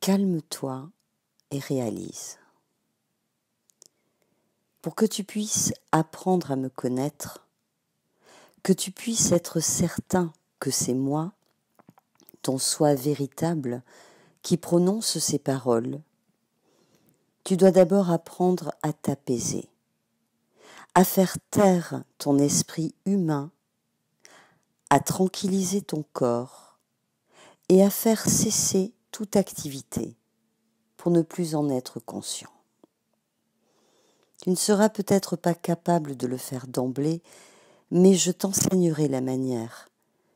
Calme-toi et réalise. Pour que tu puisses apprendre à me connaître, que tu puisses être certain que c'est moi, ton soi véritable, qui prononce ces paroles, tu dois d'abord apprendre à t'apaiser, à faire taire ton esprit humain, à tranquilliser ton corps et à faire cesser toute activité pour ne plus en être conscient. Tu ne seras peut-être pas capable de le faire d'emblée, mais je t'enseignerai la manière,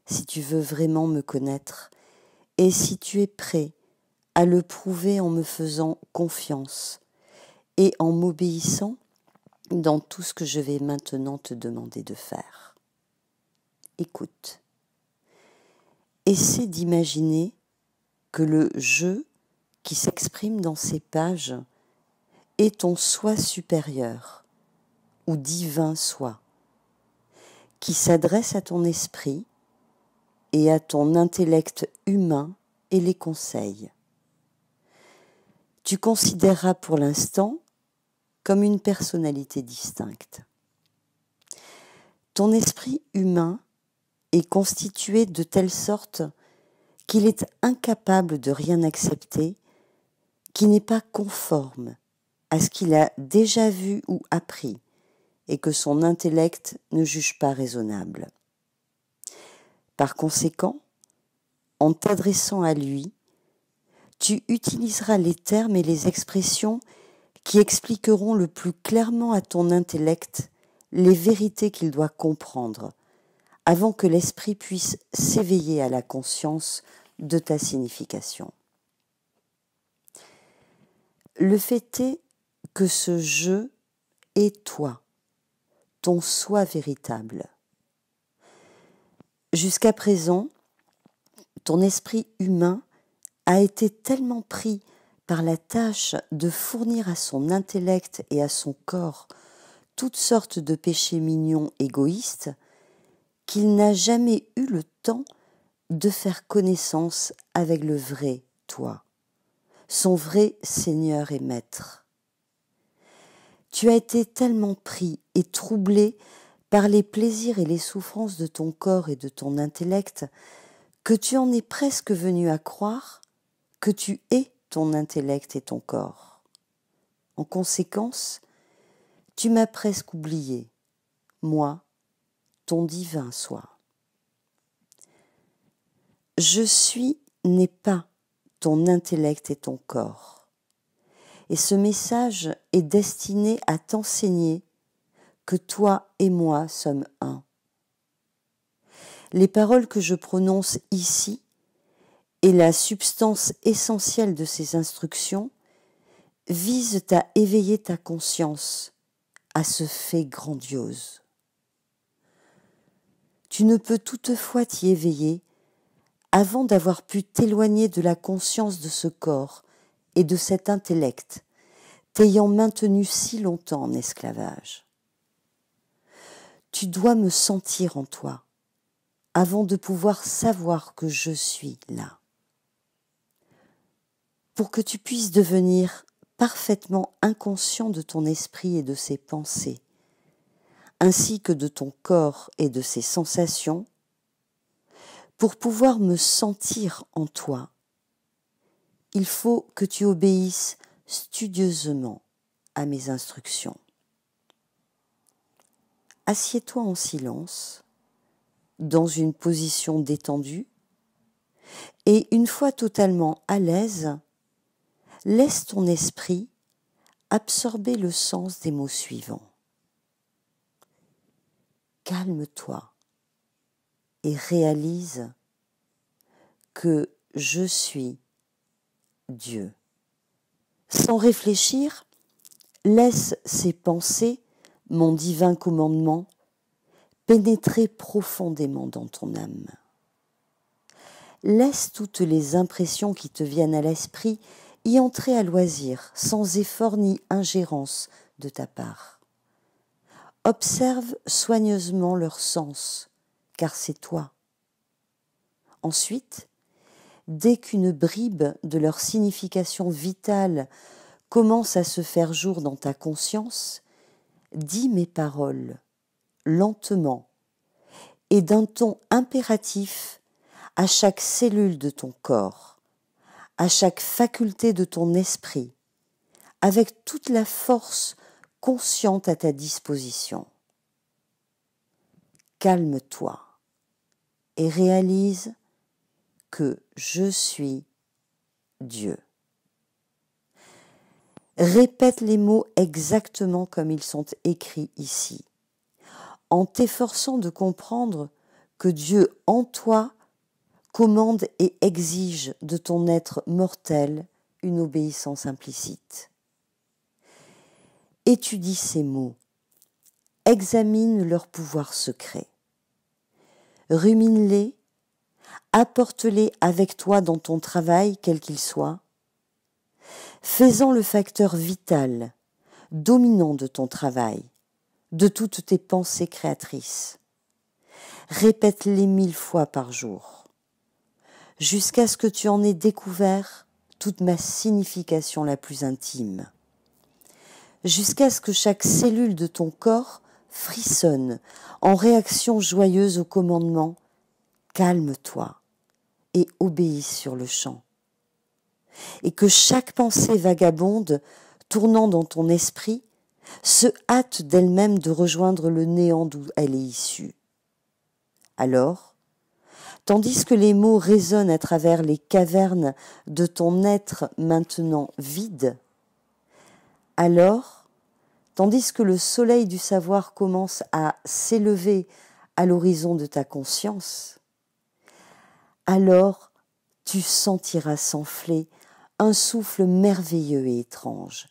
si tu veux vraiment me connaître et si tu es prêt à le prouver en me faisant confiance et en m'obéissant dans tout ce que je vais maintenant te demander de faire. Écoute. Essaie d'imaginer que le « je » qui s'exprime dans ces pages est ton soi supérieur ou divin soi, qui s'adresse à ton esprit et à ton intellect humain et les conseille. Tu considéreras pour l'instant comme une personnalité distincte. Ton esprit humain est constitué de telle sorte qu'il est incapable de rien accepter qui n'est pas conforme à ce qu'il a déjà vu ou appris et que son intellect ne juge pas raisonnable. Par conséquent, en t'adressant à lui, tu utiliseras les termes et les expressions qui expliqueront le plus clairement à ton intellect les vérités qu'il doit comprendre, avant que l'esprit puisse s'éveiller à la conscience de ta signification. Le fait est que ce « je » est toi, ton soi véritable. Jusqu'à présent, ton esprit humain a été tellement pris par la tâche de fournir à son intellect et à son corps toutes sortes de péchés mignons égoïstes qu'il n'a jamais eu le temps de faire connaissance avec le vrai toi, son vrai Seigneur et Maître. Tu as été tellement pris et troublé par les plaisirs et les souffrances de ton corps et de ton intellect que tu en es presque venu à croire que tu es ton intellect et ton corps. En conséquence, tu m'as presque oublié, moi, ton divin soi. Je suis n'est pas ton intellect et ton corps. Et ce message est destiné à t'enseigner que toi et moi sommes un. Les paroles que je prononce ici et la substance essentielle de ces instructions visent à éveiller ta conscience à ce fait grandiose. Tu ne peux toutefois t'y éveiller avant d'avoir pu t'éloigner de la conscience de ce corps et de cet intellect, t'ayant maintenu si longtemps en esclavage. Tu dois me sentir en toi, avant de pouvoir savoir que je suis là. Pour que tu puisses devenir parfaitement inconscient de ton esprit et de ses pensées, ainsi que de ton corps et de ses sensations, pour pouvoir me sentir en toi, il faut que tu obéisses studieusement à mes instructions. Assieds-toi en silence, dans une position détendue, et une fois totalement à l'aise, laisse ton esprit absorber le sens des mots suivants. Calme-toi et réalise que je suis Dieu. Sans réfléchir, laisse ces pensées, mon divin commandement, pénétrer profondément dans ton âme. Laisse toutes les impressions qui te viennent à l'esprit y entrer à loisir, sans effort ni ingérence de ta part. Observe soigneusement leur sens, car c'est toi. Ensuite, dès qu'une bribe de leur signification vitale commence à se faire jour dans ta conscience, dis mes paroles, lentement, et d'un ton impératif à chaque cellule de ton corps, à chaque faculté de ton esprit, avec toute la force consciente à ta disposition. Calme-toi et réalise que je suis Dieu. Répète les mots exactement comme ils sont écrits ici, en t'efforçant de comprendre que Dieu en toi commande et exige de ton être mortel une obéissance implicite. Étudie ces mots, examine leur pouvoir secret, rumine-les, apporte-les avec toi dans ton travail, quel qu'il soit, fais-en le facteur vital, dominant de ton travail, de toutes tes pensées créatrices. Répète-les 1000 fois par jour, jusqu'à ce que tu en aies découvert toute ma signification la plus intime, jusqu'à ce que chaque cellule de ton corps frissonne en réaction joyeuse au commandement « Calme-toi » et obéis sur le champ, et que chaque pensée vagabonde tournant dans ton esprit se hâte d'elle-même de rejoindre le néant d'où elle est issue. Alors, tandis que les mots résonnent à travers les cavernes de ton être maintenant vide, alors, tandis que le soleil du savoir commence à s'élever à l'horizon de ta conscience, alors tu sentiras s'enfler un souffle merveilleux et étrange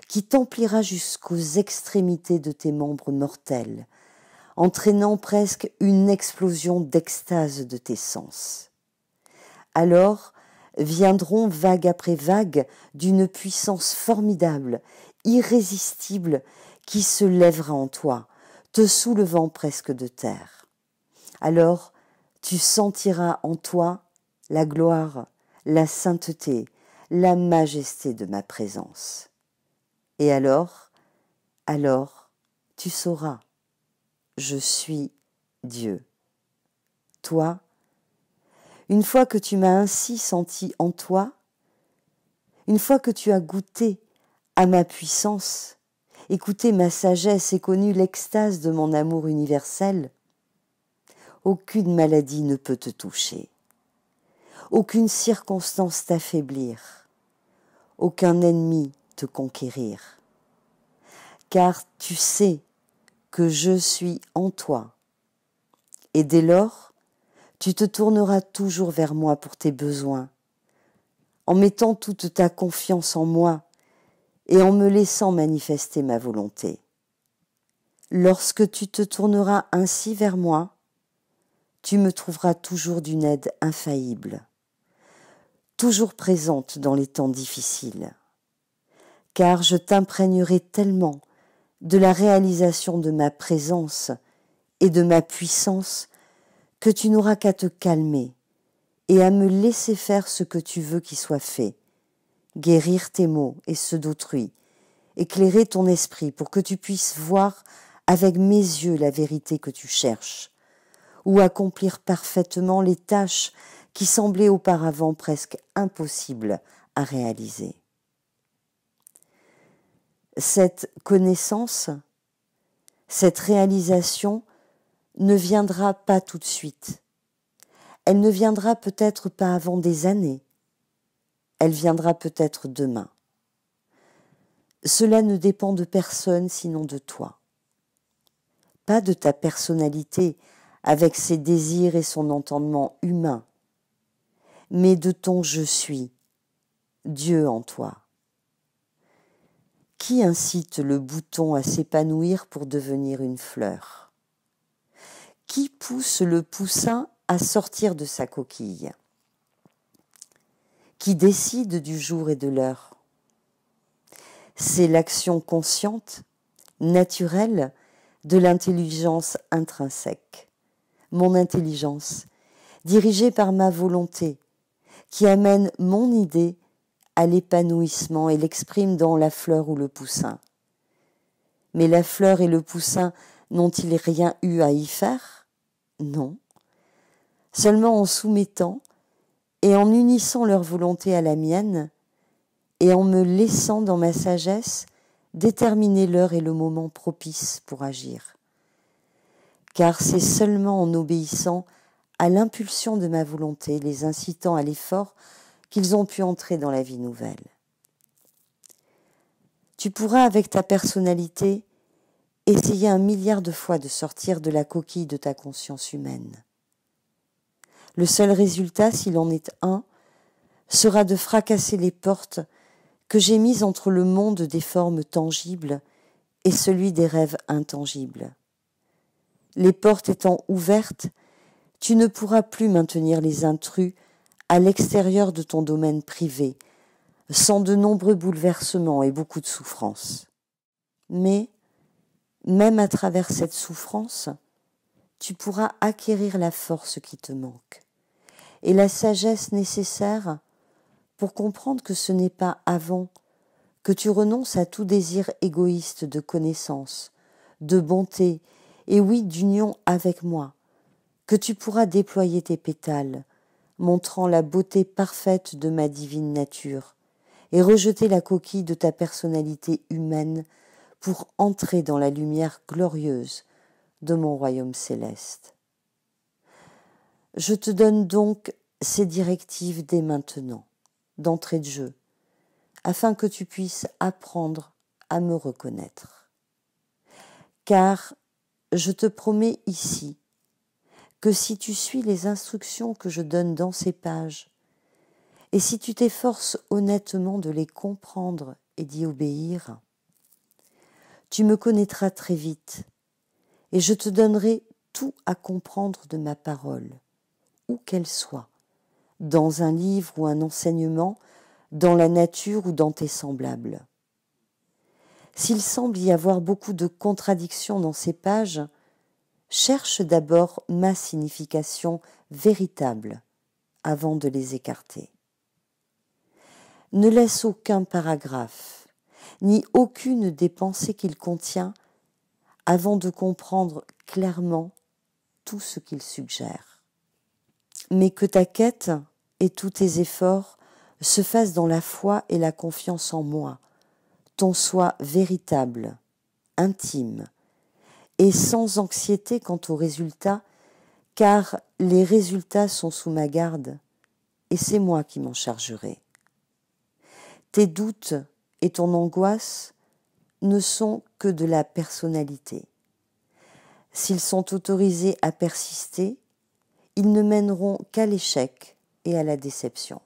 qui t'emplira jusqu'aux extrémités de tes membres mortels, entraînant presque une explosion d'extase de tes sens. Alors viendront vague après vague d'une puissance formidable, irrésistible, qui se lèvera en toi, te soulevant presque de terre. Alors tu sentiras en toi la gloire, la sainteté, la majesté de ma présence. Et alors, tu sauras, je suis Dieu. Toi, une fois que tu m'as ainsi senti en toi, une fois que tu as goûté à ma puissance, écouté ma sagesse et connu l'extase de mon amour universel, aucune maladie ne peut te toucher, aucune circonstance t'affaiblir, aucun ennemi te conquérir, car tu sais que je suis en toi, et dès lors, tu te tourneras toujours vers moi pour tes besoins, en mettant toute ta confiance en moi et en me laissant manifester ma volonté. Lorsque tu te tourneras ainsi vers moi, tu me trouveras toujours d'une aide infaillible, toujours présente dans les temps difficiles, car je t'imprégnerai tellement de la réalisation de ma présence et de ma puissance que tu n'auras qu'à te calmer et à me laisser faire ce que tu veux qu'il soit fait, guérir tes maux et ceux d'autrui, éclairer ton esprit pour que tu puisses voir avec mes yeux la vérité que tu cherches, ou accomplir parfaitement les tâches qui semblaient auparavant presque impossibles à réaliser. Cette connaissance, cette réalisation ne viendra pas tout de suite. Elle ne viendra peut-être pas avant des années. Elle viendra peut-être demain. Cela ne dépend de personne sinon de toi. Pas de ta personnalité avec ses désirs et son entendement humain, mais de ton je suis, Dieu en toi. Qui incite le bouton à s'épanouir pour devenir une fleur? Qui pousse le poussin à sortir de sa coquille? Qui décide du jour et de l'heure? C'est l'action consciente, naturelle, de l'intelligence intrinsèque, mon intelligence, dirigée par ma volonté, qui amène mon idée à l'épanouissement et l'exprime dans la fleur ou le poussin. Mais la fleur et le poussin n'ont-ils rien eu à y faire? Non. Seulement en soumettant et en unissant leur volonté à la mienne, et en me laissant dans ma sagesse déterminer l'heure et le moment propice pour agir. Car c'est seulement en obéissant à l'impulsion de ma volonté, les incitant à l'effort, qu'ils ont pu entrer dans la vie nouvelle. Tu pourras, avec ta personnalité, essayer 1 milliard de fois de sortir de la coquille de ta conscience humaine. Le seul résultat, s'il en est un, sera de fracasser les portes que j'ai mises entre le monde des formes tangibles et celui des rêves intangibles. Les portes étant ouvertes, tu ne pourras plus maintenir les intrus à l'extérieur de ton domaine privé, sans de nombreux bouleversements et beaucoup de souffrance. Mais, même à travers cette souffrance, tu pourras acquérir la force qui te manque et la sagesse nécessaire pour comprendre que ce n'est pas avant que tu renonces à tout désir égoïste de connaissance, de bonté et oui d'union avec moi, que tu pourras déployer tes pétales, montrant la beauté parfaite de ma divine nature, et rejeter la coquille de ta personnalité humaine pour entrer dans la lumière glorieuse de mon royaume céleste. Je te donne donc ces directives dès maintenant, d'entrée de jeu, afin que tu puisses apprendre à me reconnaître. Car je te promets ici que si tu suis les instructions que je donne dans ces pages, et si tu t'efforces honnêtement de les comprendre et d'y obéir, tu me connaîtras très vite, et je te donnerai tout à comprendre de ma parole, où qu'elle soit, dans un livre ou un enseignement, dans la nature ou dans tes semblables. S'il semble y avoir beaucoup de contradictions dans ces pages, cherche d'abord ma signification véritable avant de les écarter. Ne laisse aucun paragraphe, ni aucune des pensées qu'il contient avant de comprendre clairement tout ce qu'il suggère. Mais que ta quête et tous tes efforts se fassent dans la foi et la confiance en moi, ton soi véritable, intime, et sans anxiété quant aux résultats, car les résultats sont sous ma garde, et c'est moi qui m'en chargerai. Tes doutes et ton angoisse ne sont que de la personnalité. S'ils sont autorisés à persister, ils ne mèneront qu'à l'échec et à la déception.